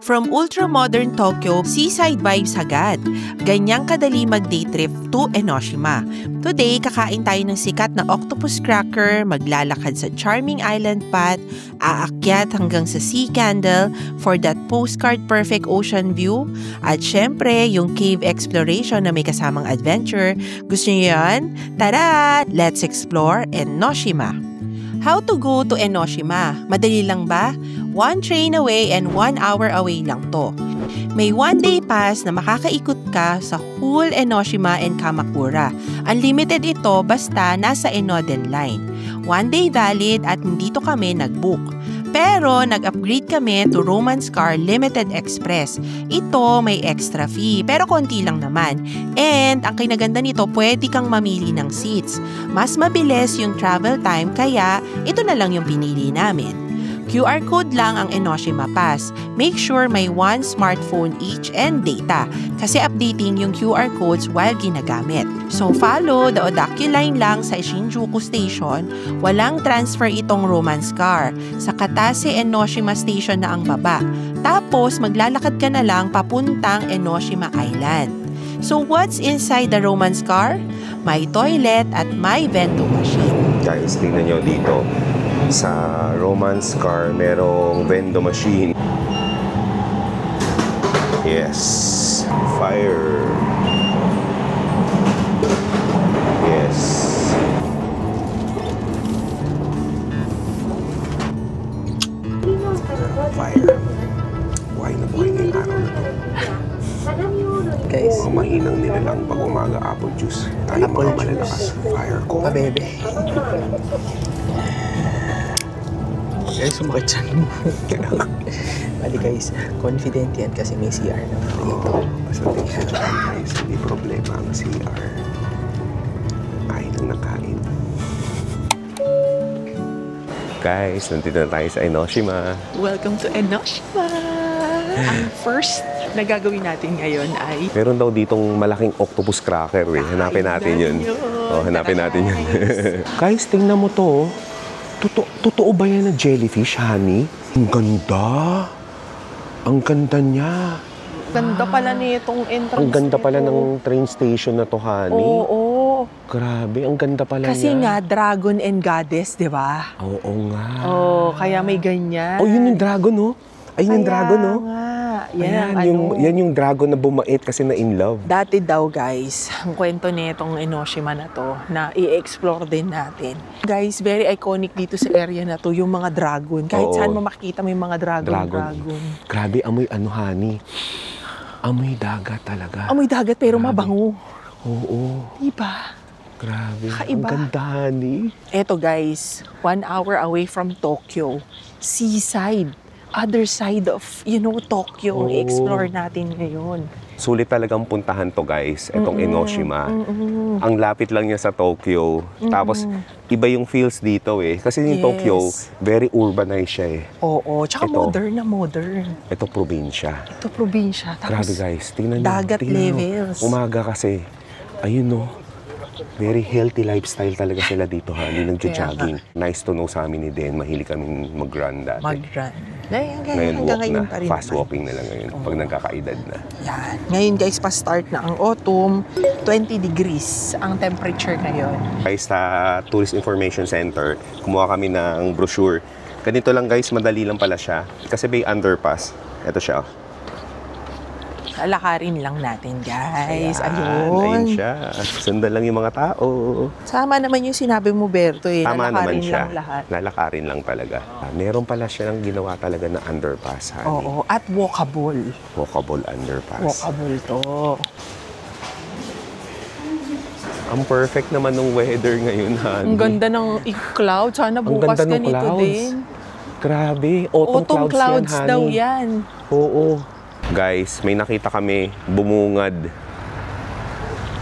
From ultra-modern Tokyo, seaside vibes agad. Ganyang kadali mag-day trip to Enoshima. Today, kakain tayo ng sikat na octopus cracker, maglalakad sa charming island path, aakyat hanggang sa sea candle for that postcard perfect ocean view, at syempre, yung cave exploration na may kasamang adventure. Gusto niyo yan? Tara! Let's explore Enoshima! How to go to Enoshima? Madali lang ba? 1 train away and 1 hour away lang to. May 1-day pass na makakaikot ka sa whole Enoshima and Kamakura. Unlimited ito basta nasa Enoden Line. 1-day valid at dito kami nag-book. Pero nag-upgrade kami to Romance Car Limited Express. Ito may extra fee pero konti lang naman. And ang kinaganda nito, pwede kang mamili ng seats. Mas mabilis yung travel time kaya ito na lang yung pinili namin. QR code lang ang Enoshima Pass. Make sure may 1 smartphone each and data kasi updating yung QR codes while ginagamit. So follow the Odakyu line lang sa Shinjuku Station. Walang transfer itong Romance Car. Sa Katase Enoshima Station na ang baba. Tapos maglalakad ka na lang papuntang Enoshima Island. So what's inside the Romance Car? May toilet at may vending machine. Guys, tingnan nyo dito. Sa Romance Car, merong vendo machine. Yes. Fire. Yes. Fire. Buhay na buhay ngayong araw na to. Guys, Mga mahinang nilalang pag umaga apple juice. Tayo mga malalakas. Fire ko. bebe. Guys, sumakit siya mo. Bali guys, confident yan kasi may CR naman dito. Basta din siya dyan guys. Hindi problema ang CR. Kain lang ng kain. Guys, nandito na tayo sa Enoshima. Welcome to Enoshima! Ang first na gagawin natin ngayon ay... Meron daw ditong malaking octopus cracker eh. Hanapin natin yun. Oh, hanapin natin yun. Guys, tingnan mo to. Totoo ba yan na jellyfish, honey? Ang ganda. Ang ganda niya. Ganda pala nitong entrance. Ang ganda pala ng train station na to, honey. Oo. Grabe, ang ganda pala Kasi niya. nga, dragon and goddess, di ba? Oo nga. Oo, kaya may ganyan. Oh, yun yung dragon, no? Ayun yung dragon, no? Nga. Ayan, Yan, yan yung dragon na bumait kasi na in love. Dati daw guys, ang kwento nitong Enoshima na to, na i-explore din natin. Guys, very iconic dito sa area na to, yung mga dragon. Kahit Oo. saan mo makikita may mga dragon. Grabe, amoy ano, honey? Amoy dagat talaga. Amoy dagat pero mabango. Oo. Diba? Grabe. Kakaiba. Ang ganda, honey. Eto guys, 1 hour away from Tokyo. Seaside. Other side of, Tokyo. Oo. I-explore natin ngayon. Sulit talagang puntahan to, guys. Itong Enoshima. Ang lapit lang niya sa Tokyo. Tapos, iba yung feels dito eh. Kasi yung Tokyo, very urbanized siya eh. Oo. Tsaka Ito. modern. Ito, probinsya. Ito, probinsya. Grabe, Tapos, guys. Tingnan nyo. dagat Tingnan nyo. levels. Umaga kasi. Ayun, no. Very healthy lifestyle talaga sila dito, honey. Nagja-jogging. Nice to know sa amin ni Den. Mahilig kami mag-run dati. Mag-run. Ngayon, walk na. Pa rin Fast naman. walking na lang ngayon. Pag nagkakaedad na. Yan. Ngayon guys, pa-start na ang autumn. 20 degrees ang temperature ngayon. Guys, sa Tourist Information Center, kumuha kami ng brochure. Ganito lang guys, madali lang pala siya. Kasi may underpass. Ito siya. Lalakarin lang natin guys. Ayun Ayun. siya. Sundan lang yung mga tao. Sama naman yung sinabi mo, Berto eh. Tama naman Lalakarin siya. lang lahat. Lalakarin lang talaga. Meron pala siya ng ginawa talaga na underpass, honey. Oo. At walkable. Walkable underpass. Walkable to. Ang perfect naman ng weather ngayon, honey. Ang ganda ng cloud. Sana Ang bukas ganda ng ganito clouds. din. Grabe. Autumn clouds yan, honey. daw yan. Oo. Guys, may nakita kami bumungad.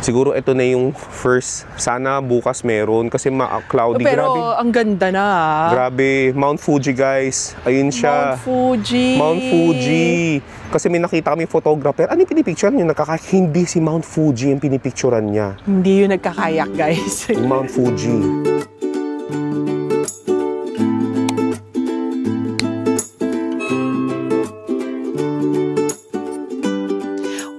Siguro ito na yung first. Sana bukas meron kasi cloudy. Pero Grabe. ang ganda na. Grabe. Mount Fuji, guys. Ayun siya. Mount Fuji. Mount Fuji. Kasi may nakita kami photographer. Ano yung pinipicturean niya? Hindi si Mount Fuji yung pinipicturean niya. Hindi yun nagkakayak, guys. Yung Mount Fuji.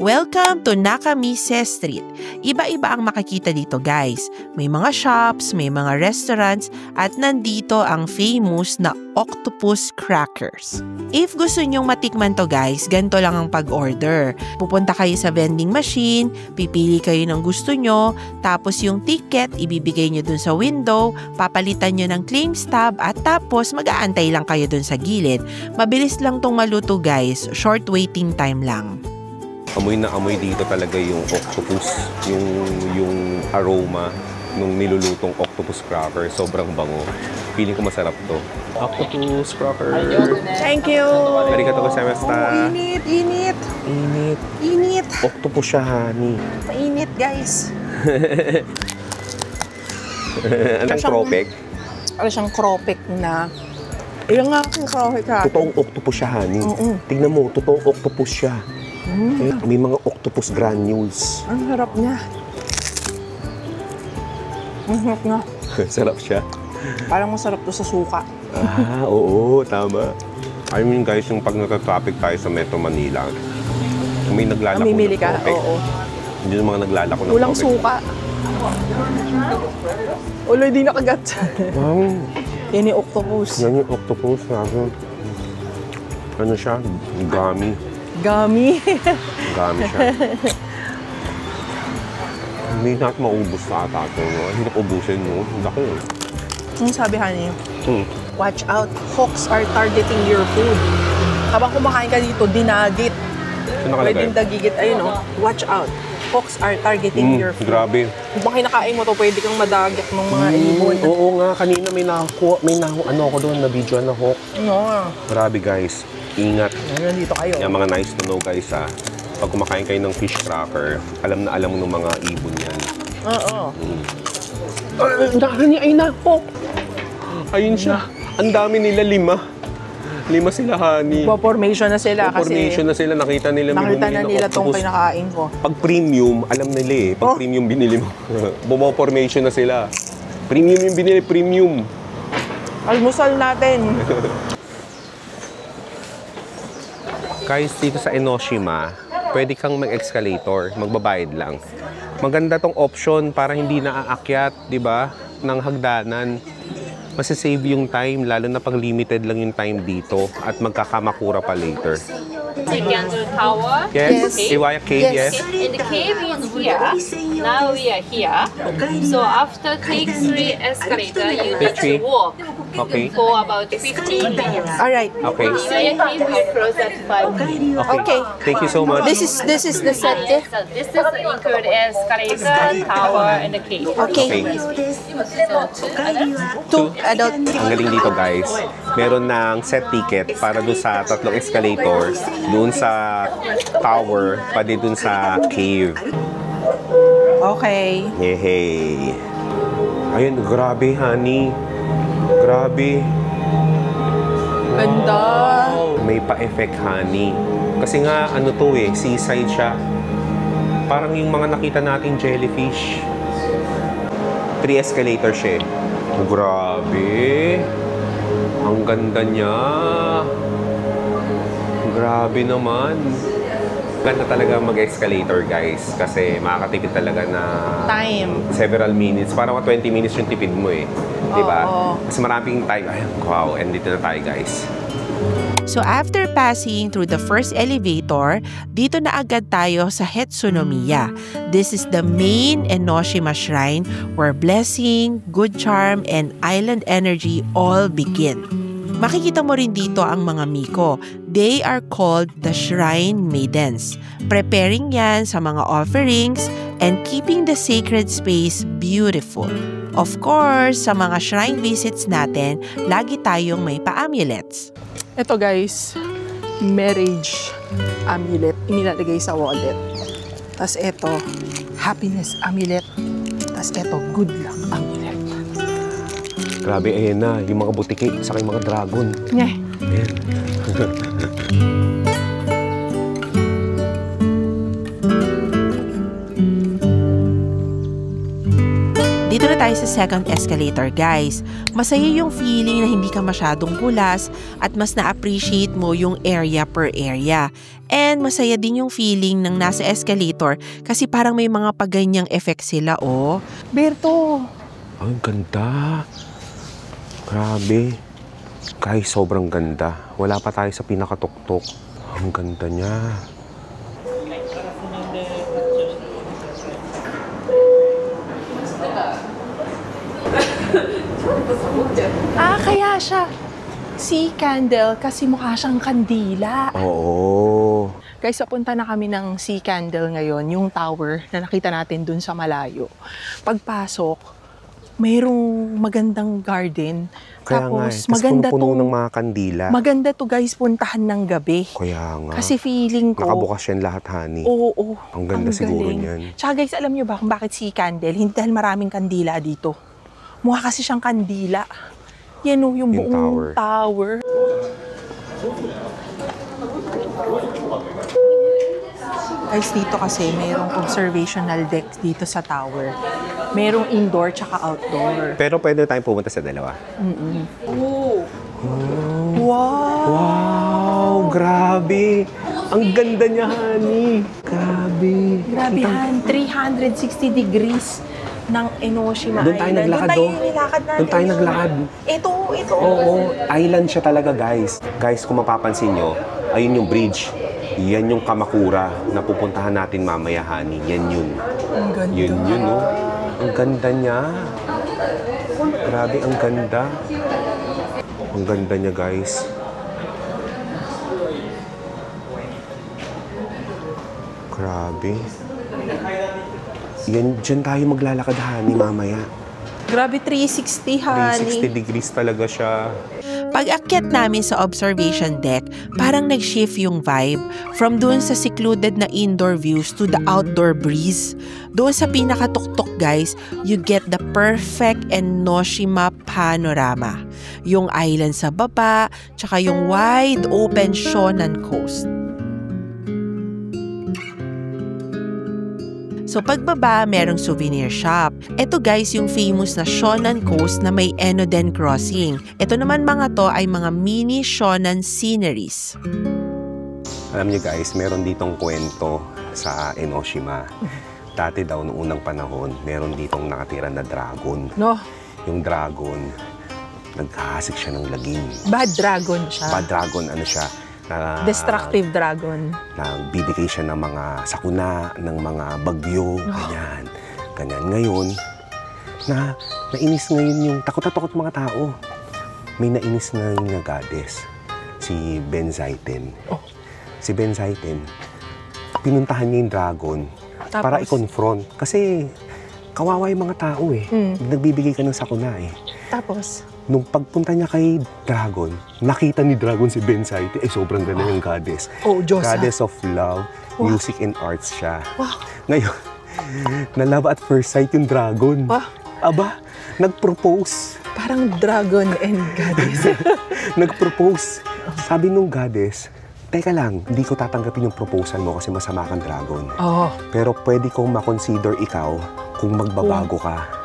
Welcome to Nakamise Street. Iba-iba ang makikita dito guys. May mga shops, may mga restaurants, at nandito ang famous na octopus crackers. If gusto nyong matikman to guys, ganito lang ang pag-order. Pupunta kayo sa vending machine, pipili kayo ng gusto nyo, tapos yung ticket ibibigay nyo dun sa window, papalitan nyo ng claim stub, at tapos mag-aantay lang kayo dun sa gilid. Mabilis lang tong maluto guys, short waiting time lang. Amoy na amoy dito talaga yung octopus, yung aroma nung nilulutong octopus cracker. Sobrang bango. Feeling ko masarap to. Octopus cracker. Thank you! Arigatou gozaimashita. Init, init, Init. init. Octopus siya, honey. Mainit guys. Anong tropik? Ano siyang cropek na... Ilang nga ang cropek ha? Totoong octopus siya, honey. Tingnan mo, totoong octopus siya. May mga octopus granules. Ang harap niya. Ang harap nga. Sarap siya. Parang masarap to sa suka. Oo, tama. I mean guys, yung pag nagka-traffic tayo sa Metro Manila, may naglalako Mamimili ng ka? tropik. Oo. Hindi yung mga naglalako ng Kulang tropik. suka. Uloy, di nakagat. Wow. Yan yung octopus. Yan yung octopus. Ano siya? Gummy. Gummy. Gummy siya. Hindi natin maubos sa ata ito. No? Hindi ubusin, no? Laki. Ang sabi honey, watch out, hawks are targeting your food. Habang kumakain ka dito, dinagit. Saan nakalagay? Pwedeng dagigit, ayun o. Watch out, hawks are targeting your food. Grabe. Kung kinakain mo to, pwede kang madagit ng mga ibon. Oo nga, kanina may ano ako doon, na video na hawk. No. Grabe guys, ingat. Nandito kayo. Yung mga nice to know guys ha. Pag kumakain kayo ng fish cracker, alam na alam mo ng mga ibon yan. Oo. Ay na, hawk! Ayun siya. Ang dami nila, 5. 5 sila, honey. Formation na sila kasi Formation na sila, nakita nila may nakita bumili na ng nila tong octopus. kinakain ko. Pag premium, alam nila eh. Pag premium binili mo. Formation na sila. Premium yung binili, premium. Almusal natin. Guys, dito sa Enoshima, pwede kang mag-escalator, magbabayad lang. Maganda tong option para hindi naaakyat, di ba, ng hagdanan. Masasave yung time, lalo na pag limited lang yung time dito at magkakamakura pa later. Second tower. Yes, Iwaya Cave, yes. And the cave is here. Now we are here. So after take 3 escalator, you need to walk Okay. for about 15 minutes. Alright. Okay. Iwaya Cave will close at 5 minutes. Okay. Thank you so much. This is the set. Yes, so this is include escalator, tower, and the cave. Okay. So 2 adults. Two adult. Ang galing dito guys, meron ng set ticket para doon sa 3 escalator, doon sa tower, pati doon sa cave. Okay. Yehey! Ayun, grabe honey. Grabe. Ganda. May pa-effect honey. Kasi nga, ano to eh, seaside siya. Parang yung mga nakita nating jellyfish. 3 escalator siya eh. Grabe. Ang ganda niya. Grabe naman. Ganda talaga mag-escalator guys. Kasi makakatipid talaga na Time. several minutes. Parang 20 minutes yung tipid mo eh. Diba? Oo. Kasi maraming time. Ay, wow. And dito na tayo guys. So after passing through the first elevator, dito na agad tayo sa Hetsunomiya. This is the main Enoshima shrine where blessing, good charm, and island energy all begin. Makikita mo rin dito ang mga miko. They are called the Shrine Maidens. Preparing yan sa mga offerings and keeping the sacred space beautiful. Of course, sa mga shrine visits natin, lagi tayong may pa-amulets. Ito guys, marriage amulet, inilalagay sa wallet. Tapos ito, happiness amulet. Tapos ito, good luck amulet. Grabe, ayan na. Yung mga butiki, saka yung mga dragon. Nye. Ayan. Dito na tayo sa second escalator, guys. Masaya yung feeling na hindi ka masyadong hulas at mas na-appreciate mo yung area per area. And masaya din yung feeling ng nasa escalator kasi parang may mga paganyang effect sila, oh. Berto! Ang ganda. Grabe. Guys, sobrang ganda. Wala pa tayo sa pinakatuktok. Ang ganda niya. Kaya siya sea candle kasi mukha siyang kandila. Oo. Guys, papunta na kami ng sea candle ngayon, yung tower na nakita natin dun sa malayo. Pagpasok, mayroong magandang garden. Kaya Tapos, nga, maganda puno ng mga kandila. Maganda to guys, puntahan ng gabi. Kaya nga. Kasi feeling ko... Nakabukas yan lahat, honey. Oo. Ang ganda siguro niyan. Tsaka guys, alam nyo ba kung bakit sea candle? Hindi dahil maraming kandila dito. Mukha kasi siyang kandila. Yan o, yung buong tower. Guys, dito kasi mayroong observational deck dito sa tower. Mayroong indoor tsaka outdoor. Pero pwede tayong pumunta sa dalawa. Oh. Wow! Wow! Grabe! Ang ganda niya, honey! Grabe! Grabe, Han. 360 degrees ng Enoshima Doon tayo Island. naglakad, Doon tayo nilakad natin. Doon tayo naglakad. Ito. Oo, island siya talaga, guys. Guys, kung mapapansin nyo, ayun yung bridge. Yan yung Kamakura na pupuntahan natin mamaya, honey. Yan yun. Ang ganda. Yun, oh. Ang ganda niya. Grabe, ang ganda. Ang ganda niya, guys. Grabe. Yan, dyan tayo maglalakad, honey, mamaya. Grabe, 360, honey. 360 degrees talaga siya. Pag-akyat namin sa observation deck, parang nag-shift yung vibe from doon sa secluded na indoor views to the outdoor breeze. Doon sa pinakatuktok, guys, you get the perfect Enoshima panorama. Yung island sa baba, tsaka yung wide open Shonan Coast. So pagbaba, merong souvenir shop. Ito guys, yung famous na Shonan Coast na may Enoden Crossing. Ito naman mga to ay mga mini Shonan sceneries. Alam niyo guys, meron ditong kwento sa Enoshima. Dati daw noong unang panahon, meron ditong nakatira na dragon. No? Yung dragon, naghahasik siya ng lagim. Bad dragon siya. Bad dragon, ano siya? Destructive dragon. Nagbibigay siya ng mga sakuna, ng mga bagyo, ganyan. Ganyan. Ngayon, nainis ngayon yung takot-takot mga tao. May nainis ngayon na goddess, si Benzaiten. Oh. Si Benzaiten, pinuntahan niya yung dragon. Tapos? Para i-confront. Kasi kawawa yung mga tao eh. Nagbibigay ka ng sakuna eh. Tapos? Nung pagpunta niya kay Dragon, nakita ni Dragon si Benzaiten. Sobrang ganda yung goddess. Oh, Diyos. Goddess of love, music and arts siya. Wow. Ngayon, na-love at first sight yung Dragon. Wow. Aba, nag-propose. Parang dragon and goddess. Nag-propose. Sabi nung goddess, teka lang, hindi ko tatanggapin yung proposal mo kasi masama kang dragon. Oh. Pero pwede kong makonsider ikaw kung magbabago ka.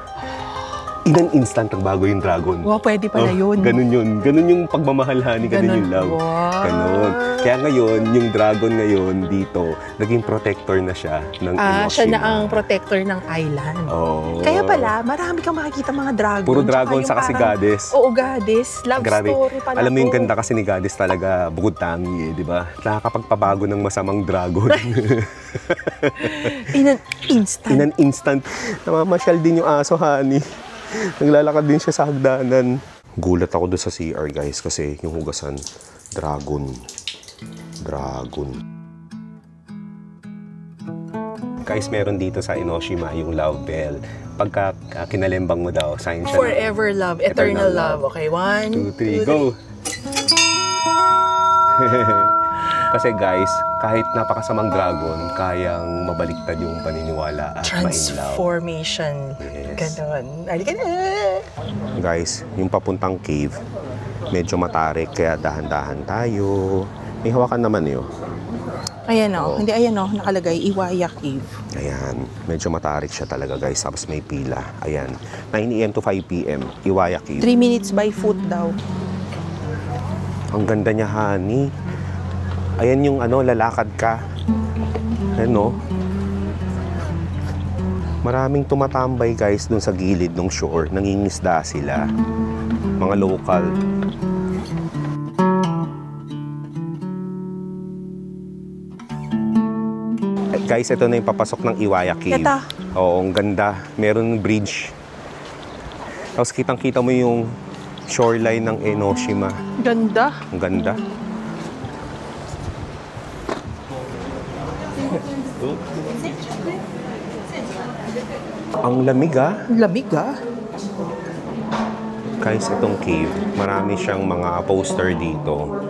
In an instant, nagbago yung dragon. Wow, pwede pala yun. Ganun yun. Ganun yung pagmamahal, honey. Ganun yung love. Wow. Ganun. Kaya ngayon, yung dragon ngayon dito, naging protector na siya ng Enoshima. Siya na ang protector ng island. Oo. Kaya pala, marami kang makikita mga dragon. Puro dragon sa kasi goddess. Oo, goddess. Love Grabe. story pala. Alam mo yung ganda kasi ni goddess talaga, bukod tangi eh, di ba? Nakakapagpabago ng masamang dragon. In an instant. In an instant. Namamasyal din yung aso, honey. Naglalakad din siya sa hagdanan. Gulat ako doon sa CR, guys, kasi yung hugasan, dragon. Dragon. Guys, meron dito sa Enoshima yung love bell. Pagka kinalembang mo daw, sign siya. Forever love, eternal love. Okay, 1, 2, 3, go! Kasi guys, kahit napakasamang dragon, kayang mabaliktad yung paniniwala at ma-in-love. Transformation. Yes. Ganon. Halika na! Guys, yung papuntang cave, medyo matarik, kaya dahan-dahan tayo. May hawakan naman yun. Ayan o. Hindi, ayan o. Nakalagay, Iwaya Cave. Ayan. Medyo matarik siya talaga, guys. Tapos may pila. Ayan. 9 a.m. to 5 p.m. Iwaya Cave. 3 minutes by foot daw. Ang ganda niya, honey. Ayan yung lalakad ka. Ano? Maraming tumatambay, guys, dun sa gilid ng shore. Nangingisda sila. Mga local. Guys, ito na yung papasok ng Iwaya Cave. Ito. Oo, ang ganda. Meron bridge. Tapos kitang-kita mo yung shoreline ng Enoshima. Ganda. Ang ganda. Ang lamig, ah. Lamig ah. Guys, itong cave, marami siyang mga poster dito.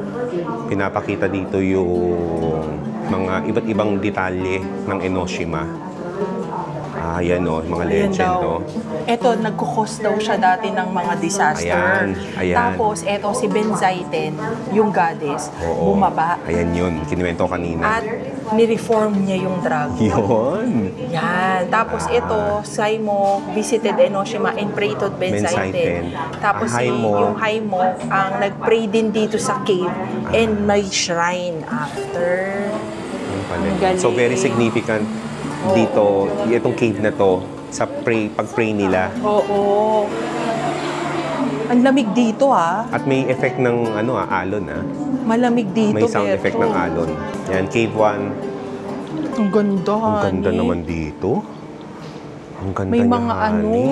Pinapakita dito yung mga iba't ibang detalye ng Enoshima. Ayan o, mga legend o. Ito, nagkukos daw siya dati ng mga disaster. Ayan. Tapos, ito, si Benzaiten, yung goddess, Oo. bumaba. Ayan yun, kinuwento kanina. At nireform niya yung dragon. Yun. Yan. Tapos ito, Saimo visited Enoshima and prayed to Benzaiten. Tapos yung Haimo ang nag-pray din dito sa cave and may shrine after. Galing. So very significant dito, itong cave na to, sa pag-pray nila. Oo. Ang lamig dito ah. At may effect ng alon ah. Malamig dito. May sound effect ng alon. Yan, cave 1. Ang ganda. Ang ganda naman dito. Ang ganda May niya, mga honey.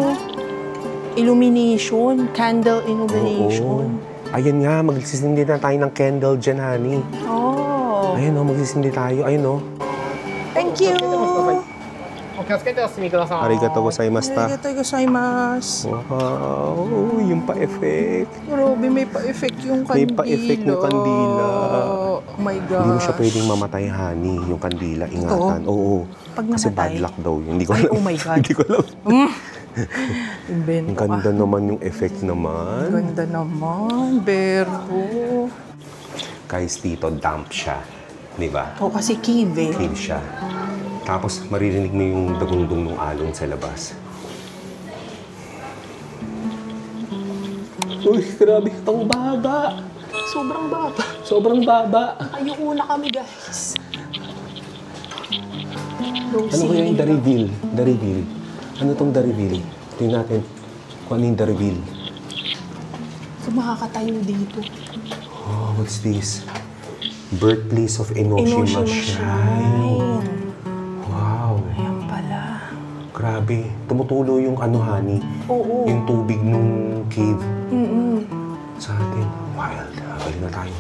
illumination, candle illumination. Oo. Ayan nga, magsisindi na tayo ng candle dyan, honey. Oh. Ayan o, magsisindi tayo. Ayun o. Thank you. お気をつけてお進みください。 Arigato gozaimashita. Arigatou gozaimasu. Wow, yung pa-effect. Grabe, may pa-effect yung kandila. May pa-effect yung kandila. Oh my gosh. Hindi mo siya pwedeng mamatay, honey, yung kandila. Ingatan. Oo. Pag Kasi namatay? bad luck daw yun. Hindi ko Ay, alam. oh my God. Hindi ko alam. Invento Ang ganda naman yung effect naman. Ganda naman, Berto. Guys, dito damp siya. Di ba? O kasi cave eh. Cave siya. Tapos maririnig mo yung dagundong ng alon sa labas. Uy, grabe. Ang baba. Sobrang baba. Sobrang baba. Ayoko na kami, guys. Ano kaya yung the reveal? The reveal. Ano tong the reveal? Tingnan natin kung ano yung the reveal. So, makakatayo dito. Oh, what's this? Birthplace of Enoshima Shrine. Wow. Ayan pala. Grabe. Tumutulo yung honey. Oo. Yung tubig nung cave. Mm-mm. Sa atin. Wild. Balik na tayo.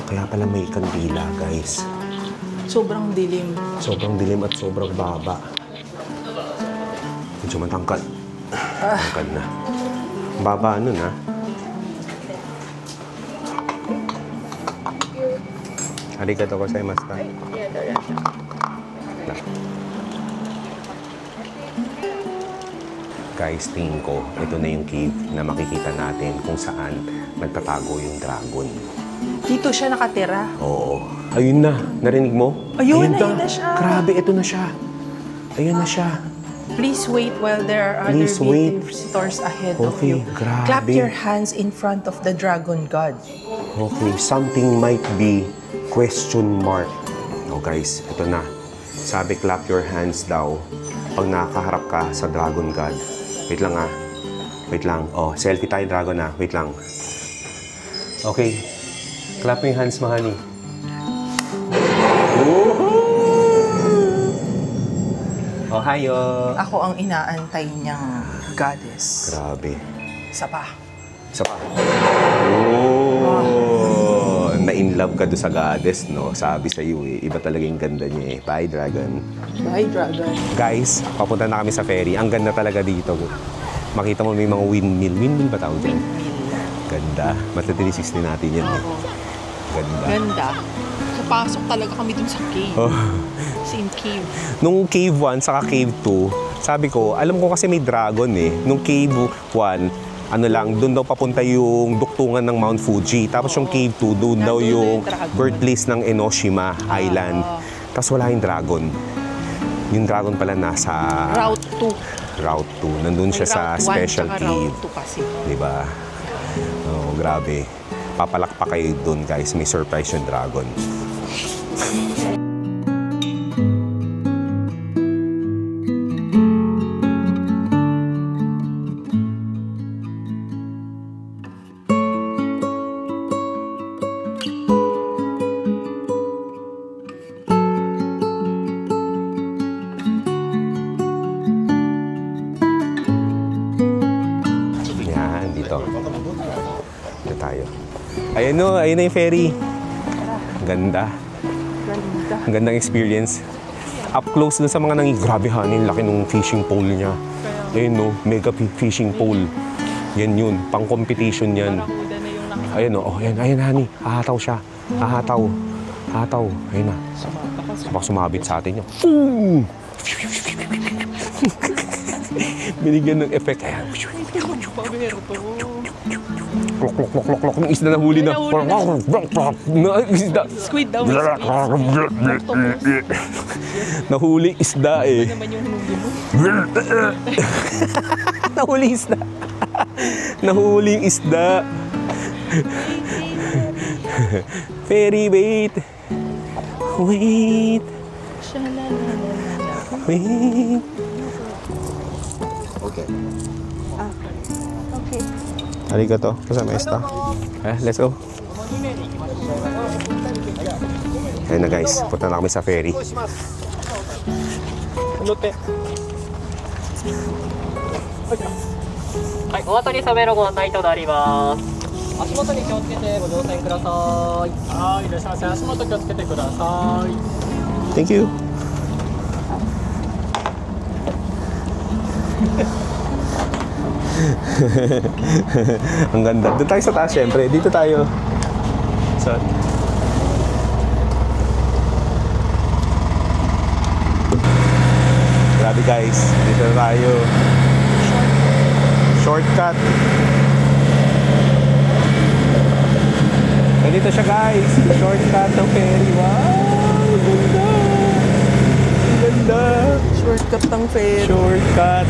Kaya pala may kandila, guys. Sobrang dilim. Sobrang dilim at sobrang baba. Medyo matangkad. Matangkad na. Baba nun, ha? Arigatou gozaimashita. Guys, tingin ko, ito na yung cave na makikita natin kung saan nagtatago yung dragon. Dito siya nakatira. Oo. Ayun na. Narinig mo? Ayun na siya. Grabe, ito na siya. Ayun na siya. Please wait while there are other Please wait. visitors ahead of Okay, you. grabe. Clap your hands in front of the dragon god. Okay, something might be question mark. Oh guys, ito na. Sabi, clap your hands daw pag nakaharap ka sa dragon god. Wait lang ah. Wait lang. Oh, selfie tayo dragon ah. Wait lang. Okay. Clap mo yung hands mo, honey. Oh, hayo. Ako ang inaantay niyang goddess. Grabe. Isa pa. Isa pa. Oh! Na-in-love ka doon sa goddess, no? Sabi sa iyo eh. Iba talaga yung ganda niya eh. Bye, dragon. Bye, dragon. Guys, papunta na kami sa ferry. Ang ganda talaga dito. Makita mo may mga windmill. Windmill ba tawag dyan? Ganda. Basta 360 natin yan eh. Ganda. Ganda. Napasok talaga kami dun sa cave. Oh. Same cave. Nung cave 1 saka cave 2, sabi ko, alam ko kasi may dragon eh. Nung cave 1, ano lang, doon daw papunta yung duktungan ng Mount Fuji. Tapos yung Cave 2, doon daw yung birthplace ng Enoshima Island. Tapos wala yung dragon. Yung dragon pala nasa Route 2. Route 2. Nandun siya sa special cave. Diba? Oh, grabe. Papalakpak kayo doon, guys. May surprise yung dragon. Ayun no, ayun na yung ferry. Ganda. Ang gandang experience. Up close dun sa mga grabe hanin, laki ng fishing pole niya. Ayun no, mega fishing pole. Yan yun, pang competition yan. Ayun no, oh, ayun honey, hahataw siya. Hahataw. Ayun na. Baka sumabit sa atin yun. Binigyan ng effect. Ayan. Klok, yung isda na huli na. Isda. Squid daw. Nahuli isda eh. Nahuli isda. Nahuli isda. Ferry, wait. Wait. Wait. Okay. Okay. Arigato. Kasama esta. Let's go. Ayun na guys, punta na kami sa ferry. Lotte. はい、お渡りサメのご案内となります。足元に気をつけてご乗船ください。はい、いらっしゃいませ。足元気をつけてください。Thank you. Ang ganda. Doon tayo sa taas syempre. Dito tayo. So, grabe guys. Dito na tayo. Shortcut. Ganito siya guys. Shortcut ng ferry. Wow! Ganda! Ganda! Shortcut ng ferry.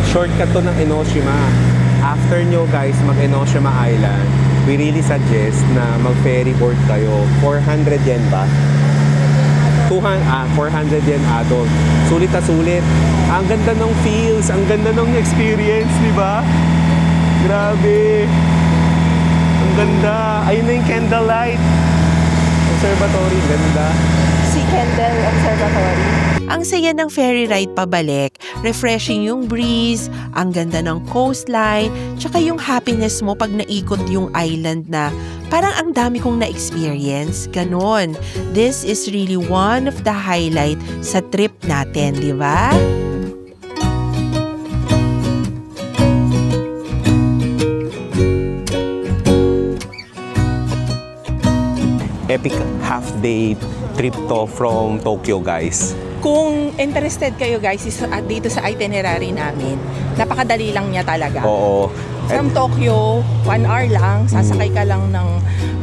Shortcut to ng Enoshima. After nyo guys mag-Enoshima Island, we really suggest na mag-ferry board kayo. 400 yen ba? 400 yen adult. Sulit na sulit. Ang ganda ng feels, ang ganda ng experience, di ba? Grabe. Ang ganda. Ayun na yung candlelight. Observatory, ganda. Si Kendall Observatory. Ang saya ng ferry ride pabalik, refreshing yung breeze, ang ganda ng coastline, tsaka yung happiness mo pag naikot yung island na parang ang dami kong na-experience. Ganon. This is really one of the highlight sa trip natin, di ba? Epic half-day trip to from Tokyo, guys. Kung interested kayo guys dito sa itinerary namin, napakadali lang niya talaga. Oo. From Tokyo, 1 hour lang, sasakay ka lang ng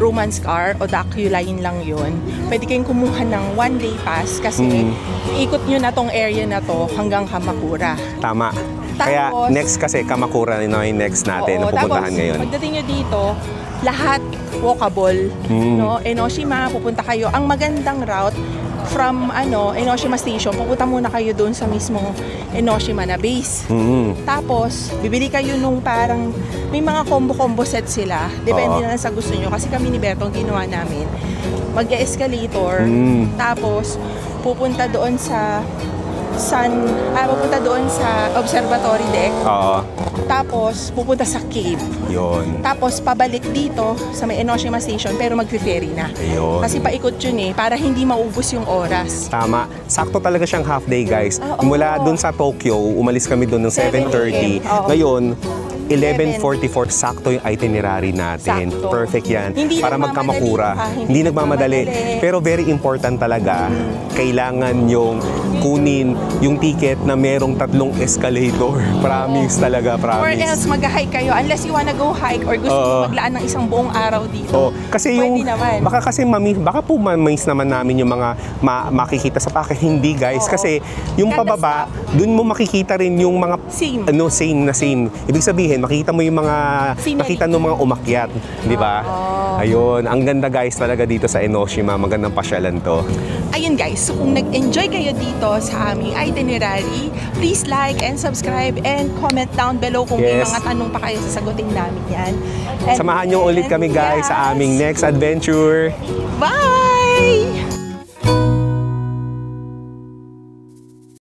romance car o Dakyu line lang yun. Pwede kayong kumuha ng 1-day pass kasi ikot nyo na tong area na to hanggang Kamakura. Tama. Kaya next kasi Kamakura na yung next natin na pupuntahan ngayon. Pagdating nyo dito, lahat walkable. No? Enoshima, pupunta kayo. Ang magandang route from Enoshima Station, pupunta muna kayo doon sa mismong Enoshima na base. Tapos, bibili kayo nung parang, may mga combo-combo set sila. Depende na lang sa gusto nyo. Kasi kami ni Berto, ang ginawa namin, mag-escalator, tapos pupunta doon sa observatory deck. Tapos pupunta sa cave. Yun. Tapos pabalik dito sa may Enoshima Station pero mag-ferry na. Ayun. Kasi paikot yun para hindi maubos yung oras. Tama. Sakto talaga siyang half day, guys. Mula dun sa Tokyo, umalis kami dun ng 7:30. Ngayon, 11:44, sakto yung itinerary natin. Sakto. Perfect yan. Hindi para magkamakura. nagmamadali Hindi nagmamadali. Pero very important talaga, kailangan yung kunin yung ticket na merong 3 escalator. Promise talaga, promise. Or else mag-hike kayo unless you wanna go hike or gusto mo maglaan ng isang buong araw dito. Kasi yung naman. baka po ma-miss naman namin yung mga makikita sa package. Hindi guys, kasi yung pababa, dun mo makikita rin yung mga same. Ibig sabihin, makita mo yung mga nakita ng mga umakyat, di ba? Ayun, ang ganda guys talaga dito sa Enoshima. Magandang pasyalan to. Ayun guys, so kung nag-enjoy kayo dito sa aming itinerary, please like and subscribe and comment down below kung may mga tanong pa kayo, sasagutin namin yan. And samahan nyo ulit kami guys sa aming next adventure. Bye!